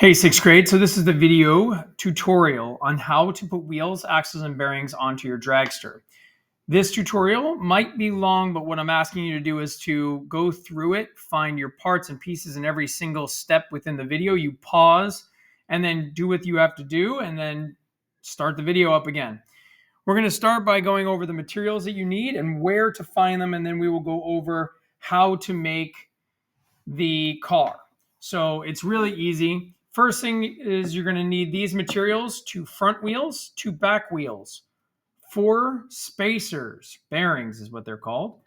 Hey, sixth grade. So this is the video tutorial on how to put wheels, axles, and bearings onto your dragster. This tutorial might be long, but what I'm asking you to do is to go through it, find your parts and pieces in every single step within the video. You pause and then do what you have to do and then start the video up again. We're going to start by going over the materials that you need and where to find them, and then we will go over how to make the car. So it's really easy. First thing is you're going to need these materials: two front wheels, two back wheels, four spacers, bearings is what they're called,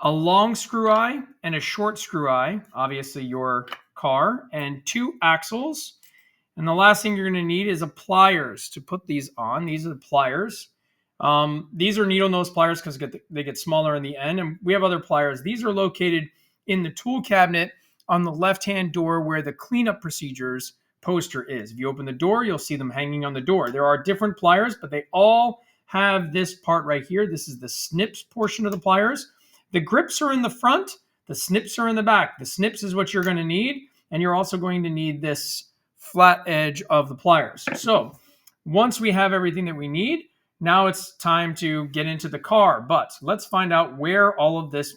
a long screw eye and a short screw eye, obviously your car, and two axles. And the last thing you're going to need is a pliers to put these on. These are the pliers. These are needle nose pliers because they get smaller in the end. And we have other pliers. These are located in the tool cabinet on the left-hand door where the cleanup procedures poster is. If you open the door, you'll see them hanging on the door. There are different pliers, but they all have this part right here. This is the snips portion of the pliers. The grips are in the front. The snips are in the back. The snips is what you're going to need. And you're also going to need this flat edge of the pliers. So once we have everything that we need, now it's time to get into the car. But let's find out where all of these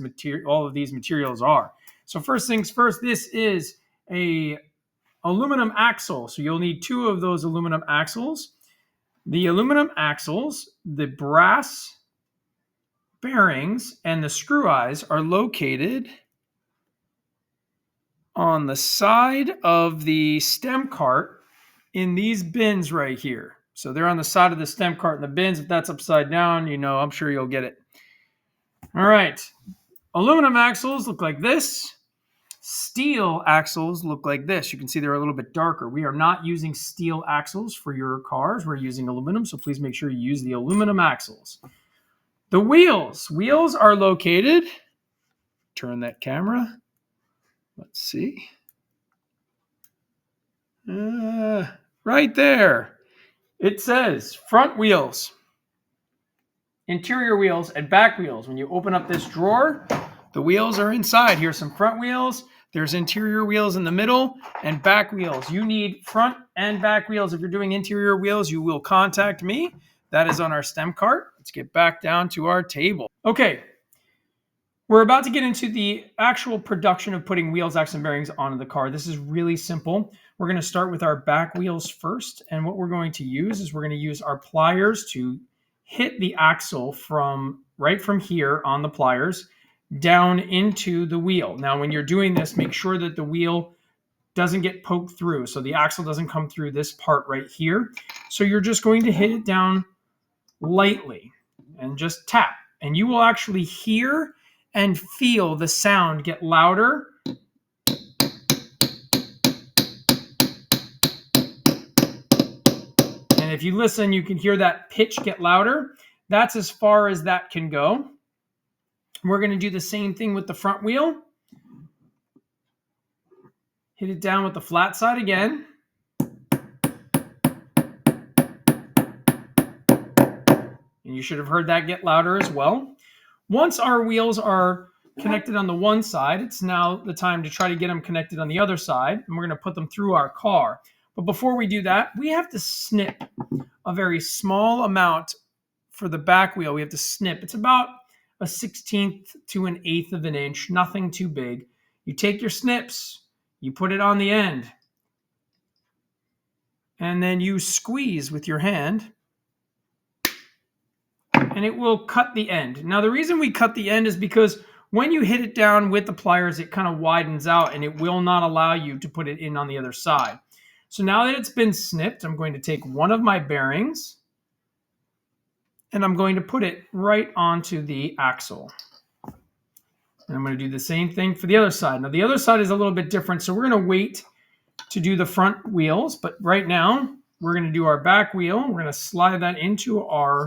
materials are. So first things first, this is a aluminum axle. So you'll need two of those aluminum axles. The aluminum axles, the brass bearings, and the screw eyes are located on the side of the stem cart in these bins right here. So they're on the side of the stem cart in the bins. If that's upside down, I'm sure you'll get it. All right. Aluminum axles look like this. Steel axles look like this. You can see they're a little bit darker. We are not using steel axles for your cars. We're using aluminum, so please make sure you use the aluminum axles. The wheels. Wheels are located. Turn that camera. Let's see. Right there. It says front wheels, interior wheels, and back wheels. When you open up this drawer, the wheels are inside. Here's some front wheels. There's interior wheels in the middle and back wheels. You need front and back wheels. If you're doing interior wheels, you will contact me. That is on our stem cart. Let's get back down to our table. Okay. We're about to get into the actual production of putting wheels, axles, and bearings onto the car. This is really simple. We're going to start with our back wheels first. And what we're going to use is we're going to use our pliers to hit the axle right from here on the pliers down into the wheel. Now, when you're doing this, make sure that the wheel doesn't get poked through. So the axle doesn't come through this part right here. So you're just going to hit it down lightly and just tap. And you will actually hear and feel the sound get louder. And if you listen, you can hear that pitch get louder. That's as far as that can go. We're going to do the same thing with the front wheel. Hit it down with the flat side again. And you should have heard that get louder as well. Once our wheels are connected on the one side, it's now the time to try to get them connected on the other side, and we're going to put them through our car. But before we do that, we have to snip a very small amount for the back wheel. We have to snip. It's about a 1/16 to an 1/8 of an inch, nothing too big. You take your snips, you put it on the end, and then you squeeze with your hand, and it will cut the end. Now, the reason we cut the end is because when you hit it down with the pliers, it kind of widens out and it will not allow you to put it in on the other side. So now that it's been snipped, I'm going to take one of my bearings and I'm going to put it right onto the axle. And I'm going to do the same thing for the other side. Now, the other side is a little bit different, so we're going to wait to do the front wheels. But right now, we're going to do our back wheel. We're going to slide that into our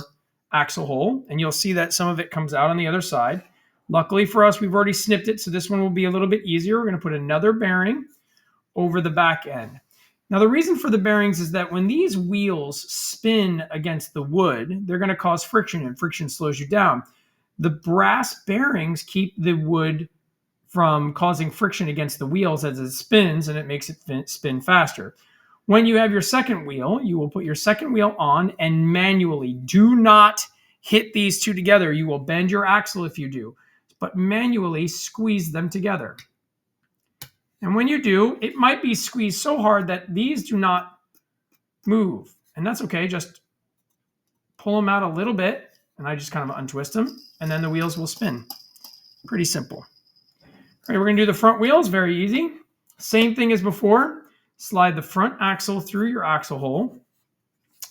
axle hole, and you'll see that some of it comes out on the other side. Luckily for us, we've already snipped it, so this one will be a little bit easier. We're going to put another bearing over the back end. Now, the reason for the bearings is that when these wheels spin against the wood, they're going to cause friction, and friction slows you down. The brass bearings keep the wood from causing friction against the wheels as it spins, and it makes it spin faster. When you have your second wheel, you will put your second wheel on and manually, do not hit these two together. You will bend your axle if you do, but manually squeeze them together. And when you do, it might be squeezed so hard that these do not move. And that's okay. Just pull them out a little bit, and I just kind of untwist them, and then the wheels will spin. Pretty simple. All right, we're going to do the front wheels. Very easy. Same thing as before. Slide the front axle through your axle hole.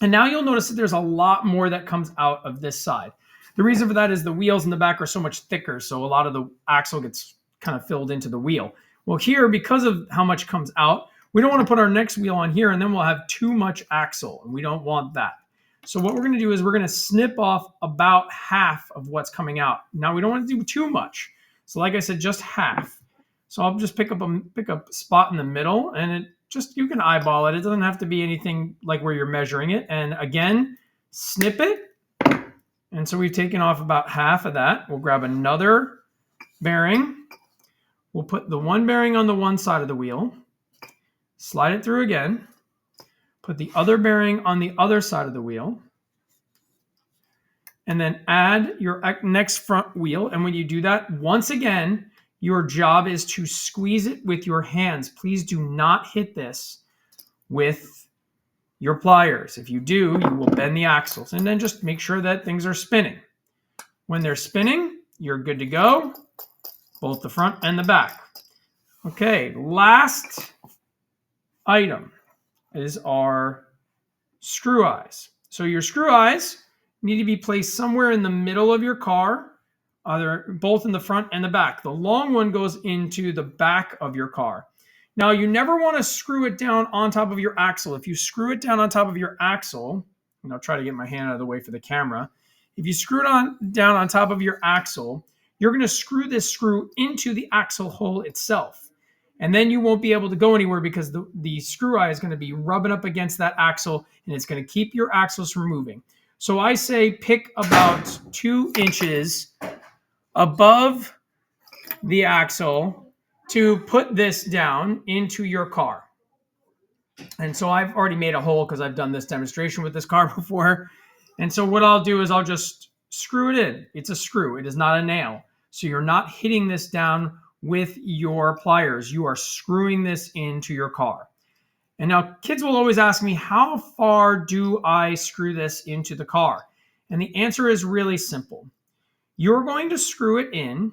And now you'll notice that there's a lot more that comes out of this side. The reason for that is the wheels in the back are so much thicker, so a lot of the axle gets kind of filled into the wheel. Well, here, because of how much comes out, we don't want to put our next wheel on here, and then we'll have too much axle, and we don't want that. So what we're going to do is we're going to snip off about half of what's coming out. Now, we don't want to do too much. So like I said, just half. So I'll just pick up a spot in the middle, and you can eyeball it. It doesn't have to be anything like where you're measuring it. And again, snip it. And so we've taken off about half of that. We'll grab another bearing. We'll put the one bearing on the one side of the wheel, slide it through again, put the other bearing on the other side of the wheel, and then add your next front wheel. And when you do that, once again, your job is to squeeze it with your hands. Please do not hit this with your pliers. If you do, you will bend the axles. And then just make sure that things are spinning. When they're spinning, you're good to go, both the front and the back. Okay, last item is our screw eyes. So your screw eyes need to be placed somewhere in the middle of your car, either both in the front and the back. The long one goes into the back of your car. Now, you never want to screw it down on top of your axle. If you screw it down on top of your axle, and I'll try to get my hand out of the way for the camera. If you screw it down on top of your axle, you're going to screw this screw into the axle hole itself. And then you won't be able to go anywhere because the screw eye is going to be rubbing up against that axle, and it's going to keep your axles from moving. So I say pick about 2 inches above the axle to put this down into your car. And so I've already made a hole because I've done this demonstration with this car before. And so what I'll do is I'll just screw it in. It's a screw. It is not a nail. So you're not hitting this down with your pliers. You are screwing this into your car. And now kids will always ask me, how far do I screw this into the car? And the answer is really simple. You're going to screw it in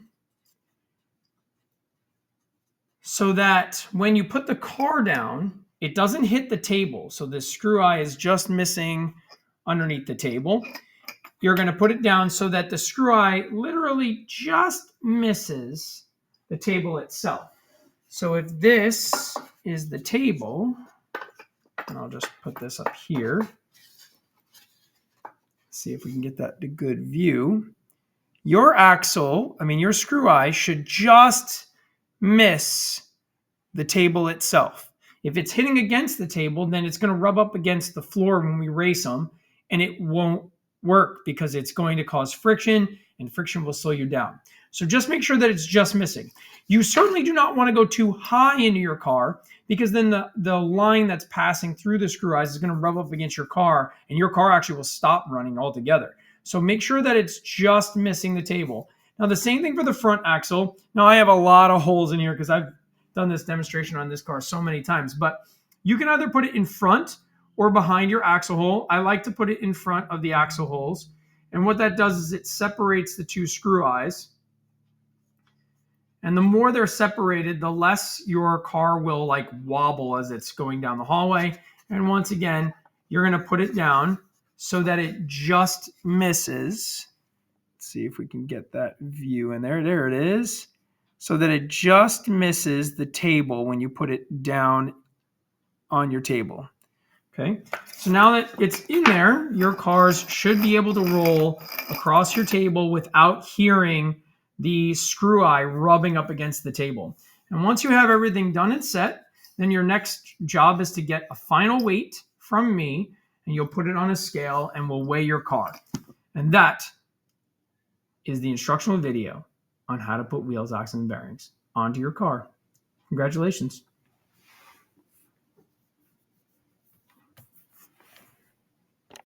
so that when you put the car down, it doesn't hit the table. So the screw eye is just missing underneath the table. You're going to put it down so that the screw eye literally just misses the table itself. So if this is the table, and I'll just put this up here, see if we can get that to good view. Your your screw eye should just miss the table itself. If it's hitting against the table, then it's going to rub up against the floor when we race them, and it won't work because it's going to cause friction, and friction will slow you down. So just make sure that it's just missing. You certainly do not want to go too high into your car because then the line that's passing through the screw eyes is going to rub up against your car, and your car actually will stop running altogether. So make sure that it's just missing the table. Now the same thing for the front axle. Now I have a lot of holes in here because I've done this demonstration on this car so many times, but you can either put it in front or behind your axle hole. I like to put it in front of the axle holes. And what that does is it separates the two screw eyes. And the more they're separated, the less your car will like wobble as it's going down the hallway. And once again, you're going to put it down so that it just misses. Let's see if we can get that view in there. There it is. So that it just misses the table when you put it down on your table. Okay. So now that it's in there, your cars should be able to roll across your table without hearing the screw eye rubbing up against the table. And once you have everything done and set, then your next job is to get a final weight from me, and you'll put it on a scale and we'll weigh your car. And that is the instructional video on how to put wheels, axles, and bearings onto your car. Congratulations.